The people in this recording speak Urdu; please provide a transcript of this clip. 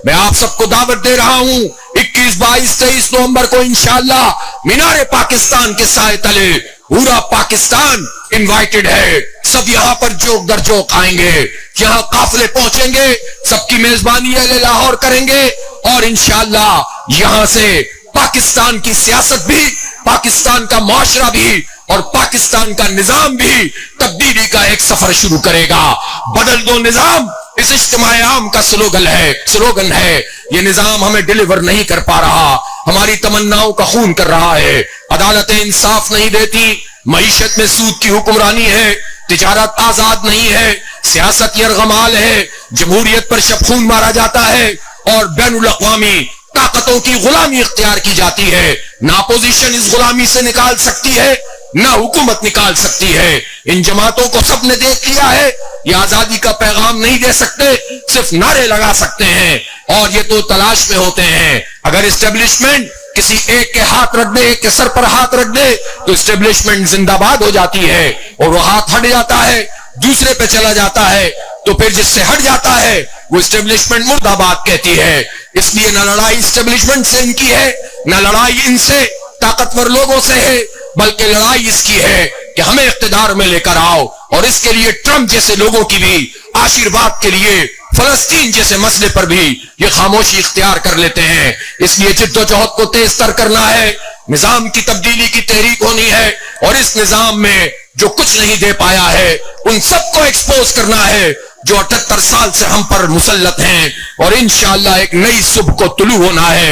میں آپ سب کو دعوت دے رہا ہوں 21 22 23 نومبر کو انشاءاللہ مینار پاکستان کے سائے تلے پورا پاکستان انوائٹڈ ہے. سب یہاں پر جوک در جوک آئیں گے, یہاں قافلے پہنچیں گے, سب کی میزبانی اہل لاہور کریں گے اور انشاءاللہ یہاں سے پاکستان کی سیاست بھی, پاکستان کا معاشرہ بھی اور پاکستان کا نظام بھی تبدیلی کا ایک سفر شروع کرے گا. بدل دو نظام اس اجتماع عام کا سلوگن ہے. یہ نظام ہمیں ڈیلیور نہیں کر پا رہا, ہماری تمناؤں کا خون کر رہا ہے. عدالتیں انصاف نہیں دیتی, معیشت میں سود کی حکمرانی ہے, تجارت آزاد نہیں ہے, سیاست یرغمال ہے, جمہوریت پر شب خون مارا جاتا ہے اور بین الاقوامی طاقتوں کی غلامی اختیار کی جاتی ہے. نہ اپوزیشن اس غلامی سے نکال سکتی ہے, نہ حکومت نکال سکتی ہے. ان جماعتوں کو سب نے دیکھ لیا ہے, یہ آزادی کا پیغام نہیں دے سکتے, صرف نعرے لگا سکتے ہیں اور یہ تو تلاش میں ہوتے ہیں. اگر اسٹیبلشمنٹ کسی ایک کے ہاتھ رکھ دے, ایک کے سر پر ہاتھ رکھ دے تو اسٹیبلشمنٹ زندہ باد ہو جاتی ہے اور وہ ہاتھ ہٹ جاتا ہے, دوسرے پہ چلا جاتا ہے, تو پھر جس سے ہٹ جاتا ہے وہ اسٹیبلشمنٹ مرد آباد کہتی ہے. اس لیے نہ لڑائی اسٹیبلشمنٹ سے ان کی ہے, نہ لڑائی ان سے طاقتور لوگوں سے ہے, بلکہ لڑائی اس کی ہے کہ ہمیں اقتدار میں لے کر آؤ. اور اس کے لیے ٹرمپ جیسے لوگوں کی بھی آشیرواد کے لیے فلسطین جیسے مسئلے پر بھی یہ خاموشی اختیار کر لیتے ہیں. اس لیے جد و جہد کو تیز تر کرنا ہے, نظام کی تبدیلی کی تحریک ہونی ہے اور اس نظام میں جو کچھ نہیں دے پایا ہے ان سب کو ایکسپوز کرنا ہے جو 78 سال سے ہم پر مسلط ہیں, اور انشاءاللہ ایک نئی صبح کو طلوع ہونا ہے.